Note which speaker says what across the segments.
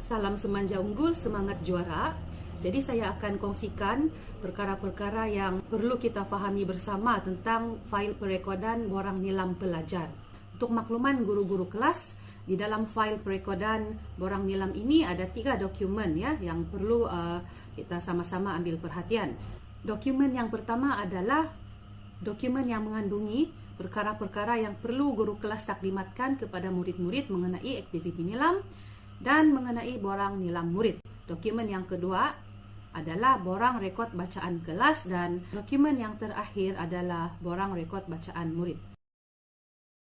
Speaker 1: Salam semanja unggul, semangat juara. Jadi saya akan kongsikan perkara-perkara yang perlu kita fahami bersama tentang fail perekodan borang nilam pelajar. Untuk makluman guru-guru kelas, di dalam fail perekodan borang nilam ini ada 3 dokumen ya yang perlu kita sama-sama ambil perhatian. Dokumen yang pertama adalah dokumen yang mengandungi perkara-perkara yang perlu guru kelas taklimatkan kepada murid-murid mengenai aktiviti nilam dan mengenai borang nilam murid. Dokumen yang kedua adalah borang rekod bacaan kelas dan dokumen yang terakhir adalah borang rekod bacaan murid.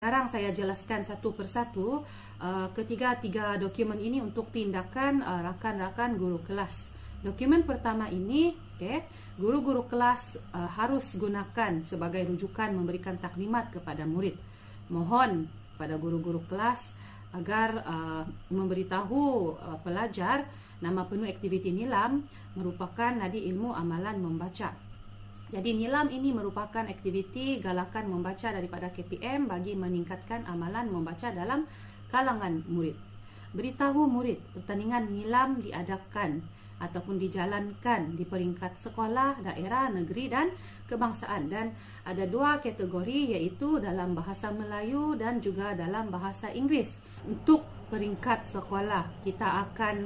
Speaker 1: Sekarang saya jelaskan satu persatu ketiga-tiga dokumen ini untuk tindakan rakan-rakan guru kelas. Dokumen pertama ini, guru-guru kelas harus gunakan sebagai rujukan memberikan taklimat kepada murid. Mohon pada guru-guru kelas agar memberitahu pelajar nama penuh aktiviti nilam merupakan nadi ilmu amalan membaca. Jadi nilam ini merupakan aktiviti galakan membaca daripada KPM bagi meningkatkan amalan membaca dalam kalangan murid. Beritahu murid pertandingan nilam diadakan ataupun dijalankan di peringkat sekolah, daerah, negeri dan kebangsaan, dan ada 2 kategori iaitu dalam bahasa Melayu dan juga dalam bahasa Inggeris. Untuk peringkat sekolah, kita akan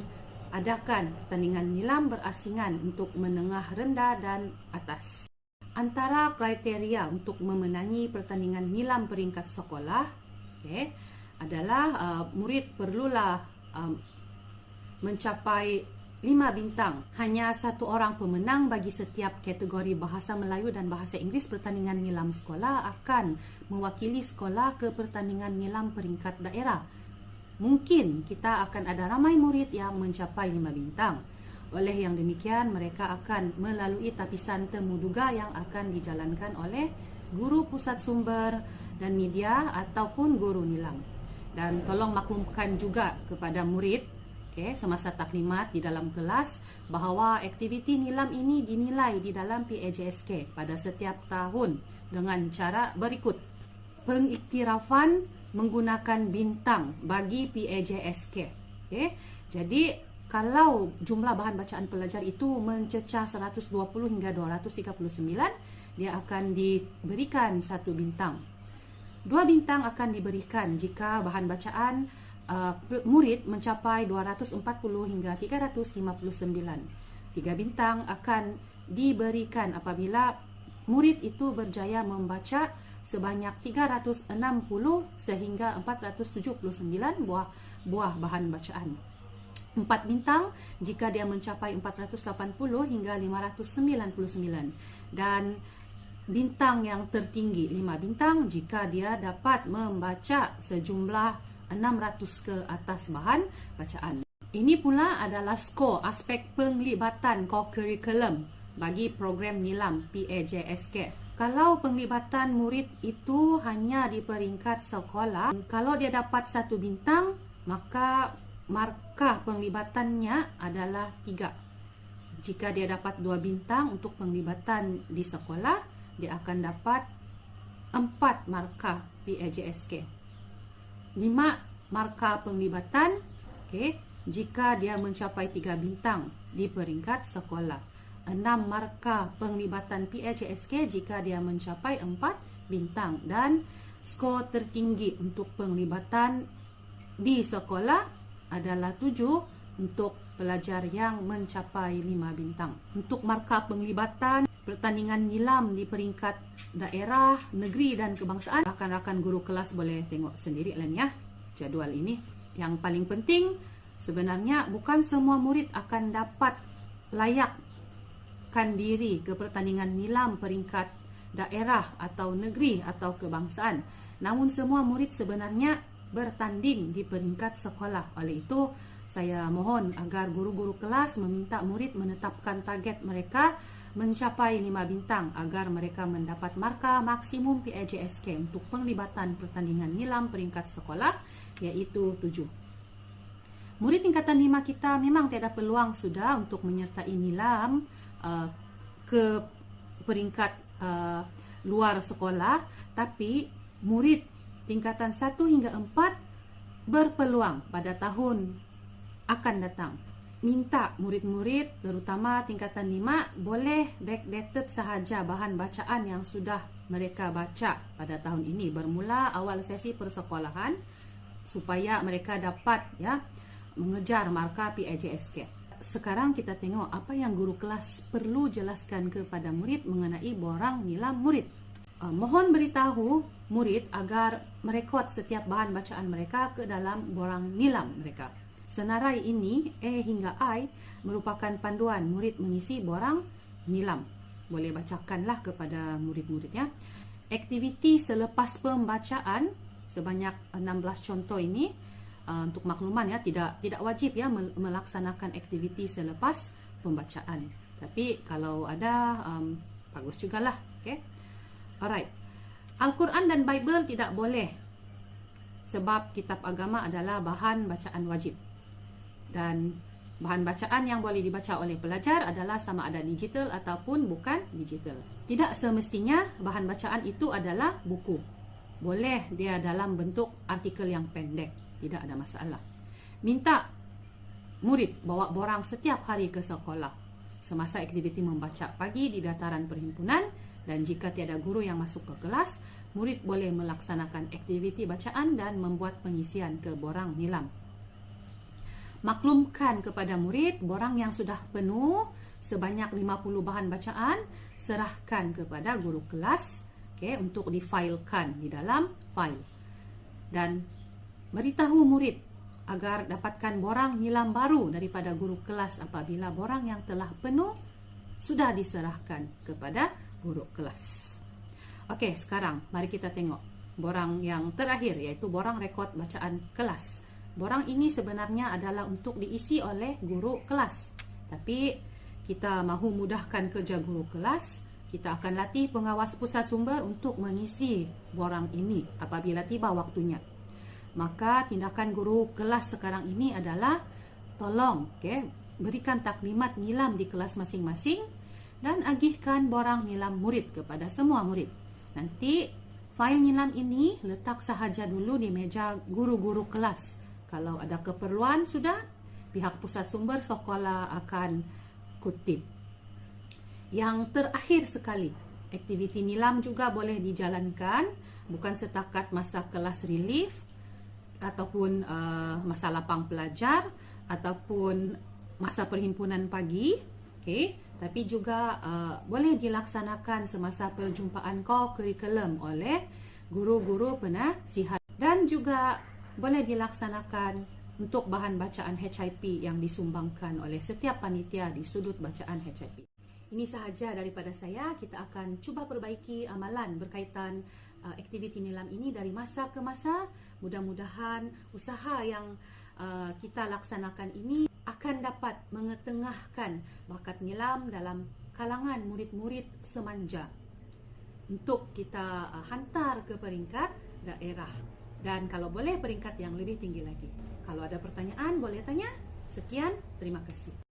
Speaker 1: adakan pertandingan nilam berasingan untuk menengah, rendah dan atas. Antara kriteria untuk memenangi pertandingan nilam peringkat sekolah adalah murid perlulah mencapai 5 bintang. Hanya 1 orang pemenang bagi setiap kategori bahasa Melayu dan bahasa Inggeris. Pertandingan nilam sekolah akan mewakili sekolah ke pertandingan nilam peringkat daerah. Mungkin kita akan ada ramai murid yang mencapai 5 bintang. Oleh yang demikian, mereka akan melalui tapisan temuduga yang akan dijalankan oleh guru pusat sumber dan media ataupun guru nilam. Dan tolong maklumkan juga kepada murid semasa taklimat di dalam kelas bahawa aktiviti nilam ini dinilai di dalam PAJSK pada setiap tahun dengan cara berikut. Pengiktirafan menggunakan bintang bagi PAJSK. Jadi kalau jumlah bahan bacaan pelajar itu mencecah 120 hingga 239, dia akan diberikan 1 bintang. 2 bintang akan diberikan jika bahan bacaan murid mencapai 240 hingga 359. 3 bintang akan diberikan apabila murid itu berjaya membaca sebanyak 360 sehingga 479 buah bahan bacaan. 4 bintang jika dia mencapai 480 hingga 599. Dan bintang yang tertinggi 5 bintang jika dia dapat membaca sejumlah 600 ke atas bahan bacaan. Ini pula adalah skor aspek penglibatan co-curriculum bagi program nilam PAJSK. Kalau penglibatan murid itu hanya di peringkat sekolah, kalau dia dapat 1 bintang, maka markah penglibatannya adalah 3. Jika dia dapat 2 bintang untuk penglibatan di sekolah, dia akan dapat 4 markah PAJSK. 5 markah penglibatan jika dia mencapai 3 bintang di peringkat sekolah. 6 markah penglibatan PAJSK jika dia mencapai 4 bintang. Dan skor tertinggi untuk penglibatan di sekolah adalah 7 untuk pelajar yang mencapai 5 bintang. Untuk markah penglibatan pertandingan nilam di peringkat daerah, negeri dan kebangsaan, rakan-rakan guru kelas boleh tengok sendiri lah ya jadual ini. Yang paling penting sebenarnya bukan semua murid akan dapat layakkan diri ke pertandingan nilam peringkat daerah atau negeri atau kebangsaan. Namun semua murid sebenarnya bertanding di peringkat sekolah. Oleh itu saya mohon agar guru-guru kelas meminta murid menetapkan target mereka mencapai 5 bintang agar mereka mendapat markah maksimum PAJSK untuk penglibatan pertandingan nilam peringkat sekolah iaitu 7. Murid tingkatan 5 kita memang tiada peluang sudah untuk menyertai nilam ke peringkat luar sekolah, tapi murid tingkatan 1 hingga 4 berpeluang pada tahun akan datang. Minta murid-murid terutama tingkatan 5 boleh backdated sahaja bahan bacaan yang sudah mereka baca pada tahun ini bermula awal sesi persekolahan supaya mereka dapat mengejar markah PIJSK. Sekarang kita tengok apa yang guru kelas perlu jelaskan kepada murid mengenai borang nilam murid. Mohon beritahu murid agar merekod setiap bahan bacaan mereka ke dalam borang nilam mereka. Senarai ini, A hingga I, merupakan panduan murid mengisi borang nilam. Boleh bacakanlah kepada murid-muridnya. Aktiviti selepas pembacaan, sebanyak 16 contoh ini, untuk makluman tidak wajib melaksanakan aktiviti selepas pembacaan. Tapi kalau ada, bagus jugalah. Okay? Alright. Al-Quran dan Bible tidak boleh sebab kitab agama adalah bahan bacaan wajib. Dan bahan bacaan yang boleh dibaca oleh pelajar adalah sama ada digital ataupun bukan digital. Tidak semestinya bahan bacaan itu adalah buku. Boleh dia dalam bentuk artikel yang pendek. Tidak ada masalah. Minta murid bawa borang setiap hari ke sekolah semasa aktiviti membaca pagi di dataran perhimpunan, dan jika tiada guru yang masuk ke kelas, murid boleh melaksanakan aktiviti bacaan dan membuat pengisian ke borang nilam. Maklumkan kepada murid borang yang sudah penuh sebanyak 50 bahan bacaan, serahkan kepada guru kelas untuk difailkan di dalam file. Dan beritahu murid agar dapatkan borang nilam baru daripada guru kelas apabila borang yang telah penuh sudah diserahkan kepada guru kelas. Okey, sekarang mari kita tengok borang yang terakhir, iaitu borang rekod bacaan kelas. Borang ini sebenarnya adalah untuk diisi oleh guru kelas. Tapi kita mahu mudahkan kerja guru kelas, kita akan latih pengawas pusat sumber untuk mengisi borang ini apabila tiba waktunya. Maka tindakan guru kelas sekarang ini adalah tolong berikan taklimat nilam di kelas masing-masing dan agihkan borang nilam murid kepada semua murid. Nanti fail nilam ini letak sahaja dulu di meja guru-guru kelas. Kalau ada keperluan sudah, pihak pusat sumber sekolah akan kutip. Yang terakhir sekali, aktiviti nilam juga boleh dijalankan bukan setakat masa kelas relief ataupun masa lapang pelajar ataupun masa perhimpunan pagi, tapi juga boleh dilaksanakan semasa perjumpaan co-curriculum oleh guru-guru penasihat, dan juga boleh dilaksanakan untuk bahan bacaan HIP yang disumbangkan oleh setiap panitia di sudut bacaan HIP. Ini sahaja daripada saya. Kita akan cuba perbaiki amalan berkaitan aktiviti nilam ini dari masa ke masa. Mudah-mudahan usaha yang kita laksanakan ini akan dapat mengetengahkan bakat nilam dalam kalangan murid-murid semanja untuk kita hantar ke peringkat daerah. Dan kalau boleh peringkat yang lebih tinggi lagi. Kalau ada pertanyaan boleh tanya. Sekian, terima kasih.